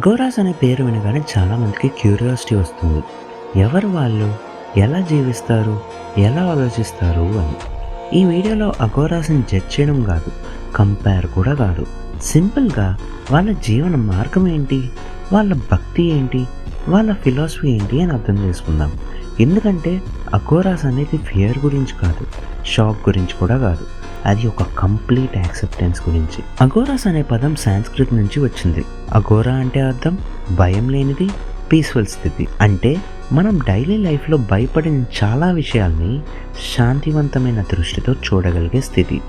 అఘోరాస్ అనే పేరు వినగానే చాలామందికి క్యూరియాసిటీ వస్తుంది. ఎవరు వాళ్ళు, ఎలా జీవిస్తారు, ఎలా ఆలోచిస్తారు అని. ఈ వీడియోలో అఘోరాస్ని జడ్జ్ చేయడం కాదు, కంపేర్ కూడా కాదు, సింపుల్గా వాళ్ళ జీవన మార్గం ఏంటి, వాళ్ళ భక్తి ఏంటి, వాళ్ళ ఫిలాసఫీ ఏంటి అని అర్థం చేసుకుందాం. ఎందుకంటే అఘోరాస్ అనేది ఫియర్ గురించి కాదు, షాక్ గురించి కూడా కాదు, అది ఒక కంప్లీట్ యాక్సెప్టెన్స్ గురించి. అఘోరాస్ అనే పదం సాంస్క్రిట్ నుంచి వచ్చింది. అఘోరా అంటే అర్థం భయం లేనిది, పీస్ఫుల్ స్థితి. అంటే మనం డైలీ లైఫ్లో భయపడిన చాలా విషయాల్ని శాంతివంతమైన దృష్టితో చూడగలిగే స్థితి.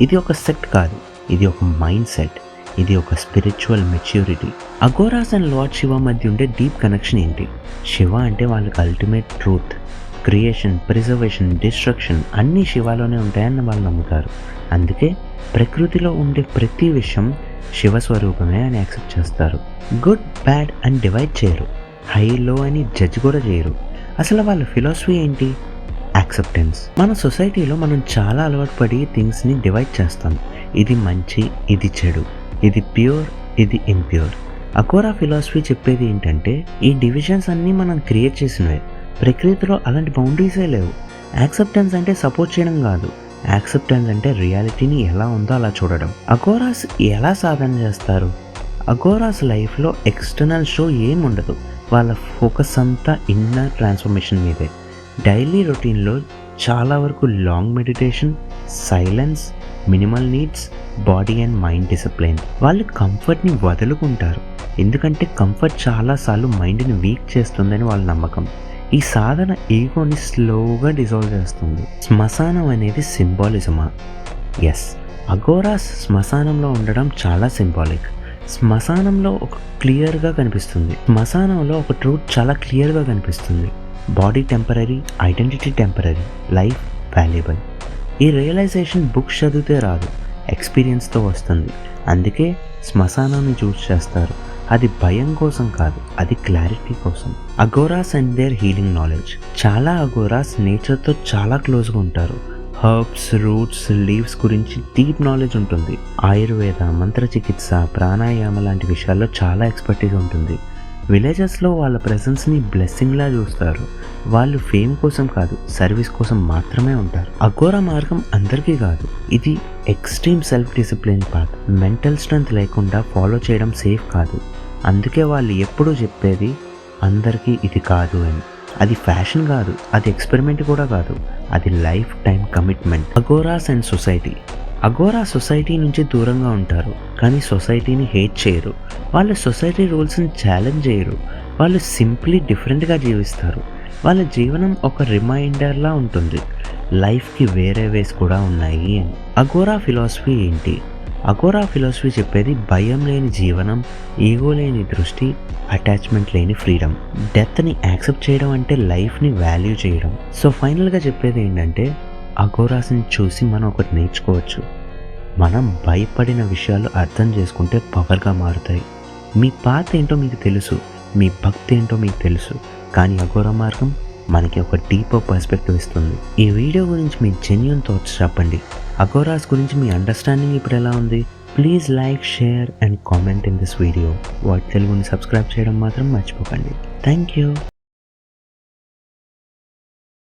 ఇది ఒక సెట్ కాదు, ఇది ఒక మైండ్ సెట్, ఇది ఒక spiritual maturity. Aghoras and lord Shiva మధ్య ఉండే డీప్ కనెక్షన్ ఏంటి? శివ అంటే వాళ్ళకి ultimate truth, creation, preservation, destruction అన్నీ శివాలోనే ఉంటాయని వాళ్ళు నమ్ముతారు. అందుకే ప్రకృతిలో ఉండే ప్రతి విషయం శివస్వరూపమే అని యాక్సెప్ట్ చేస్తారు. గుడ్, బ్యాడ్ అని డివైడ్ చేయరు, హై లో అని జడ్జ్ కూడా చేయరు. అసలు వాళ్ళ ఫిలాసఫీ ఏంటి? యాక్సెప్టెన్స్. మన సొసైటీలో మనం చాలా అలవాటు పడి థింగ్స్ని డివైడ్ చేస్తాం. ఇది మంచి, ఇది చెడు, ఇది ప్యూర్, ఇది ఇంప్యూర్. అఘోరా ఫిలాసఫీ చెప్పేది ఏంటంటే ఈ డివిజన్స్ అన్నీ మనం క్రియేట్ చేసినవే. ప్రకృతిలో అలాంటి బౌండరీసే లేవు. యాక్సెప్టెన్స్ అంటే సపోర్ట్ చేయడం కాదు, యాక్సెప్టెన్స్ అంటే రియాలిటీని ఎలా ఉందో అలా చూడడం. అఘోరాస్ ఎలా సాధన చేస్తారు? అఘోరాస్ లైఫ్లో ఎక్స్టర్నల్ షో ఏముండదు, వాళ్ళ ఫోకస్ అంతా ఇన్నర్ ట్రాన్స్ఫర్మేషన్ మీదే. డైలీ రొటీన్లో చాలా వరకు long meditation, silence, minimal needs, body and mind discipline. వాళ్ళు కంఫర్ట్ని వదులుకుంటారు, ఎందుకంటే కంఫర్ట్ చాలాసార్లు మైండ్ని వీక్ చేస్తుందని వాళ్ళ నమ్మకం. ఈ సాధన ఈగోని స్లోగా డిజాల్వ్ చేస్తుంది. శ్మశానం అనేది సింబాలిజమా? ఎస్, అఘోరాస్ శ్మశానంలో ఉండడం చాలా సింబాలిక్. శ్మశానంలో ఒక క్లియర్గా కనిపిస్తుంది, శ్మశానంలో ఒక ట్రూత్ చాలా క్లియర్గా కనిపిస్తుంది. Body temporary, identity temporary, life valuable. ఈ రియలైజేషన్ బుక్స్ చదివితే రాదు, ఎక్స్పీరియన్స్తో వస్తుంది. అందుకే శ్మశానాన్ని చూస్ చేస్తారు. అది భయం కోసం కాదు, అది క్లారిటీ కోసం. Aghoras and their healing knowledge. చాలా అఘోరాస్ నేచర్తో చాలా క్లోజ్గా ఉంటారు. హర్బ్స్, రూట్స్, లీవ్స్ గురించి డీప్ నాలెడ్జ్ ఉంటుంది. ఆయుర్వేద, మంత్రచికిత్స, ప్రాణాయామ లాంటి విషయాల్లో చాలా ఎక్స్పర్టీస్ ఉంటుంది. విలేజెస్లో వాళ్ళ ప్రెజెన్స్ని బ్లెస్సింగ్లా చూస్తారు. వాళ్ళు ఫేమ్ కోసం కాదు, సర్వీస్ కోసం మాత్రమే ఉంటారు. అఘోరా మార్గం అందరికీ కాదు, ఇది extreme self discipline path. Mental strength లేకుండా ఫాలో చేయడం సేఫ్ కాదు. అందుకే వాళ్ళు ఎప్పుడూ చెప్పేది అందరికీ ఇది కాదు అని. అది ఫ్యాషన్ కాదు, అది ఎక్స్పెరిమెంట్ కూడా కాదు, అది life time commitment. Aghoras and society. Aghora society నుంచి దూరంగా ఉంటారు, కానీ సొసైటీని హేట్ చేయరు. వాళ్ళు సొసైటీ రూల్స్ని ఛాలెంజ్ చేయరు, వాళ్ళు సింప్లీ డిఫరెంట్గా జీవిస్తారు. వాళ్ళ జీవనం ఒక రిమైండర్లా ఉంటుంది, లైఫ్కి వేరే వేస్ కూడా ఉన్నాయి అని. అఘోరా ఫిలాసఫీ ఏంటి? అఘోరా ఫిలాసఫీ చెప్పేది భయం లేని జీవనం, ఈగో లేని దృష్టి, అటాచ్మెంట్ లేని ఫ్రీడమ్. డెత్ని యాక్సెప్ట్ చేయడం అంటే లైఫ్ని వాల్యూ చేయడం. సో ఫైనల్గా చెప్పేది ఏంటంటే అఘోరాస్ని చూసి మనం ఒకటి నేర్చుకోవచ్చు. మనం భయపడిన విషయాలు అర్థం చేసుకుంటే పవర్గా మారుతాయి. మీ పాత ఏంటో మీకు తెలుసు, మీ భక్తి ఏంటో మీకు తెలుసు, కానీ అఘోరా మార్గం మనకి ఒక డీపర్ పర్స్పెక్టివ్ ఇస్తుంది. ఈ వీడియో గురించి మీ జెన్యూన్ థాట్స్ చెప్పండి. అఘోరాస్ గురించి మీ అండర్స్టాండింగ్ ఇప్పుడు ఎలా ఉంది? Please like, share and comment in this video. What తెలుగుని సబ్స్క్రైబ్ చేయడం మాత్రం మర్చిపోకండి. Thank you.